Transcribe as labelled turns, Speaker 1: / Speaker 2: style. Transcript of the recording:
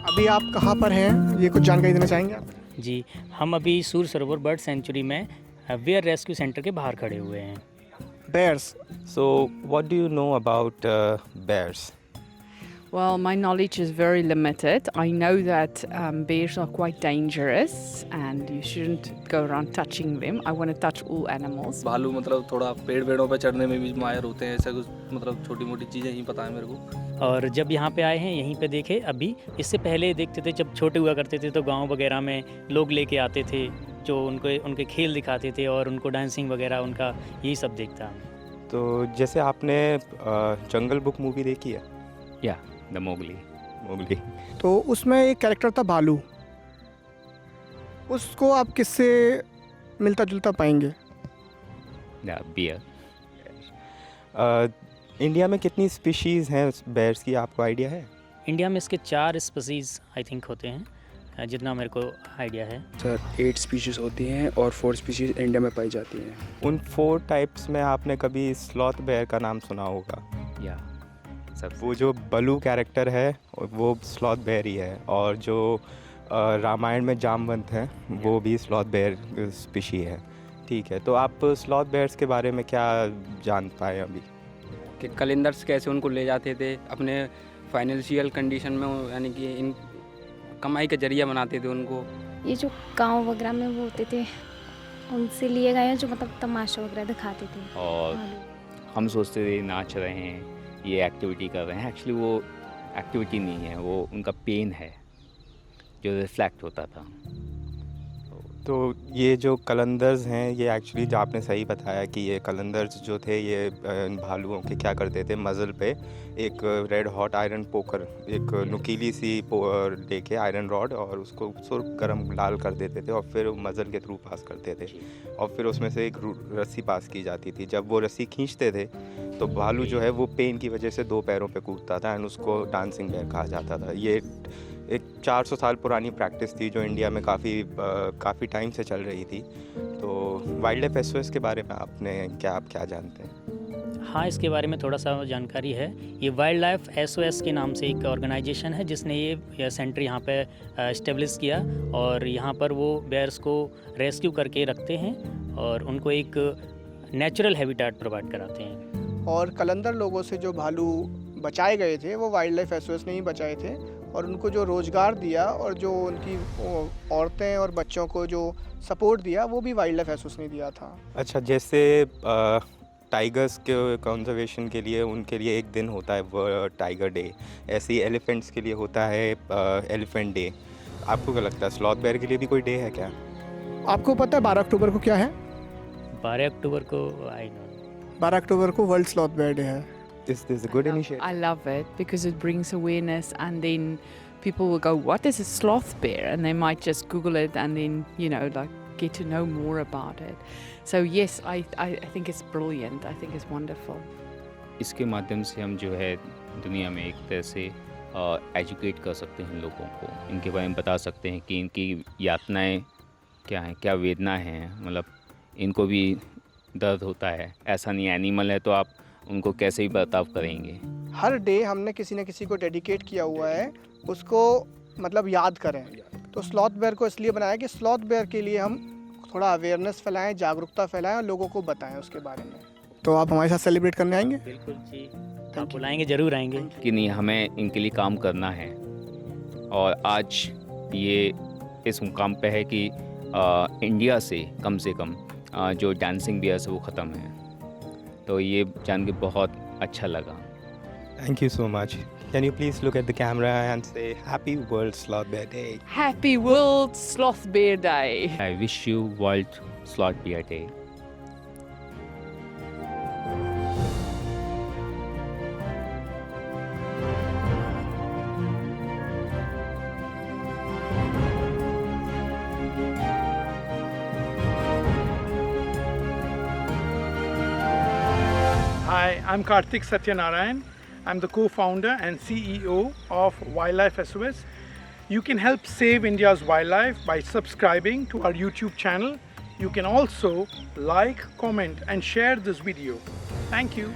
Speaker 1: अभी आप कहाँ पर हैं, ये कुछ जानकारी देना चाहेंगे आप?
Speaker 2: जी, हम अभी सूर सरोवर बर्ड सेंचुरी में बेयर रेस्क्यू सेंटर के बाहर खड़े हुए हैं।
Speaker 1: Bears.
Speaker 3: So, what do you know about bears?
Speaker 4: Well, my knowledge is very limited. I know that bears are quite dangerous and you shouldn't go around touching them. I want to touch all animals.
Speaker 5: भालू मतलब थोड़ा पेड़ों पे चढ़ने में भी माहिर होते हैं, ऐसा कुछ मतलब छोटी मोटी चीज़ें ही पता है मेरे को।
Speaker 2: और जब यहाँ पे आए हैं यहीं पे देखे अभी, इससे पहले देखते थे जब छोटे हुआ करते थे तो गांव वगैरह में लोग लेके आते थे जो उनके खेल दिखाते थे और उनको डांसिंग वगैरह उनका यही सब देखता हमें।
Speaker 3: तो जैसे आपने जंगल बुक मूवी देखी है,
Speaker 6: या द मोगली।
Speaker 1: तो उसमें एक कैरेक्टर था भालू, उसको आप किससे मिलता जुलता पाएंगे?
Speaker 6: The beer.
Speaker 3: इंडिया में कितनी स्पीशीज़ हैं बेयर्स की, आपको आइडिया है?
Speaker 2: इंडिया में इसके 4 स्पीसीज़ आई थिंक होते हैं, जितना मेरे को आइडिया है।
Speaker 7: सर 8 स्पीशीज़ होती हैं और 4 स्पीशीज़ इंडिया में पाई जाती हैं।
Speaker 3: उन 4 टाइप्स में आपने कभी स्लॉथ बेयर का नाम सुना होगा?
Speaker 6: या सब
Speaker 3: वो जो बलू कैरेक्टर है वो स्लॉथ बेयर ही है, और जो रामायण में जामवंत हैं वो भी स्लॉथ बेयर स्पीशी है। ठीक है, तो आप स्लॉथ बेयर्स के बारे में क्या जान पाए अभी?
Speaker 8: कि कैलेंडर्स कैसे उनको ले जाते थे अपने फाइनेंशियल कंडीशन में, यानी कि इन कमाई का जरिया बनाते थे उनको।
Speaker 9: ये जो गांव वगैरह में वो होते थे उनसे लिए गए हैं, जो मतलब तमाशा वगैरह दिखाते थे।
Speaker 6: और हम सोचते थे नाच रहे हैं, ये एक्टिविटी कर रहे हैं, एक्चुअली वो एक्टिविटी नहीं है, वो उनका पेन है जो रिफ्लेक्ट होता था।
Speaker 3: तो ये जो कलंदर्स हैं, ये एक्चुअली जो आपने सही बताया कि ये कलंदर्स जो थे ये भालुओं के क्या करते थे, मज़ल पे एक रेड हॉट आयरन पोकर, एक नुकीली सी लेके आयरन रॉड, और उसको गर्म लाल कर देते थे और फिर मज़ल के थ्रू पास करते थे, और फिर उसमें से एक रस्सी पास की जाती थी। जब वो रस्सी खींचते थे तो भालू जो है वो पेन की वजह से 2 पैरों पे कूदता था, एंड उसको डांसिंग बेयर कहा जाता था। ये एक 400 साल पुरानी प्रैक्टिस थी जो इंडिया में काफ़ी टाइम से चल रही थी। तो वाइल्ड लाइफ एसओएस के बारे में आप क्या जानते हैं?
Speaker 2: हाँ, इसके बारे में थोड़ा सा जानकारी है। ये वाइल्ड लाइफ एसओएस के नाम से एक ऑर्गेनाइजेशन है जिसने ये सेंटर यहाँ पे इस्टेब्लिश किया, और यहाँ पर वो बेयर्स को रेस्क्यू करके रखते हैं और उनको एक नेचुरल हैबिटेट प्रोवाइड कराते हैं।
Speaker 1: और कलंदर लोगों से जो भालू बचाए गए थे वो वाइल्ड लाइफ एसओएस ने ही बचाए थे, और उनको जो रोज़गार दिया और जो उनकी औरतें और बच्चों को जो सपोर्ट दिया वो भी वाइल्ड लाइफ एसओएस ने दिया था।
Speaker 3: अच्छा, जैसे टाइगर्स के कंजर्वेशन के लिए उनके लिए एक दिन होता है वो टाइगर डे, ऐसे ही एलिफेंट्स के लिए होता है एलिफेंट डे। आपको क्या लगता है स्लॉथ बेयर के लिए भी कोई डे है क्या?
Speaker 1: आपको पता है 12 अक्टूबर को क्या है?
Speaker 2: 12 अक्टूबर को
Speaker 1: 12 अक्टूबर को वर्ल्ड स्लॉथ बेयर डे है।
Speaker 3: Is this a good initiative?
Speaker 4: I love it because it brings awareness, and then people will go, what is a sloth bear? And they might just Google it and then, like get to know more about it. So yes, I think it's brilliant. I think it's wonderful.
Speaker 6: इसके माध्यम से हम जो है दुनिया में एक तरह से एजुकेट कर सकते हैं लोगों को, इनके बारे में बता सकते हैं कि इनकी यातनाएं क्या हैं, क्या वेदना हैं, मतलब इनको भी दर्द होता है, ऐसा नहीं एनिमल है तो आप उनको कैसे ही बर्ताव करेंगे।
Speaker 1: हर डे हमने किसी न किसी को डेडिकेट किया हुआ है, उसको मतलब याद करें। तो स्लॉथ बेयर को इसलिए बनाया कि स्लॉथ बेयर के लिए हम थोड़ा अवेयरनेस फैलाएं, जागरूकता फैलाएं और लोगों को बताएं उसके बारे में। तो आप हमारे साथ सेलिब्रेट करने आएंगे?
Speaker 2: बिल्कुल जी, आप बुलाएंगे, ज़रूर आएंगे।
Speaker 6: कि नहीं, हमें इनके लिए काम करना है, और आज ये इस मुकाम पे है कि इंडिया से कम जो डांसिंग बियर्स वो ख़त्म है, तो ये जान के बहुत अच्छा लगा।
Speaker 3: Thank you so much. Can you please look at the camera and say Happy World Sloth Bear Day?
Speaker 4: Happy World Sloth Bear Day.
Speaker 6: I wish you World Sloth Bear Day.
Speaker 10: Hi, I'm Karthik Satyanarayan. I'm the co-founder and CEO of Wildlife SOS. You can help save India's wildlife by subscribing to our YouTube channel. You can also like, comment and share this video. Thank you.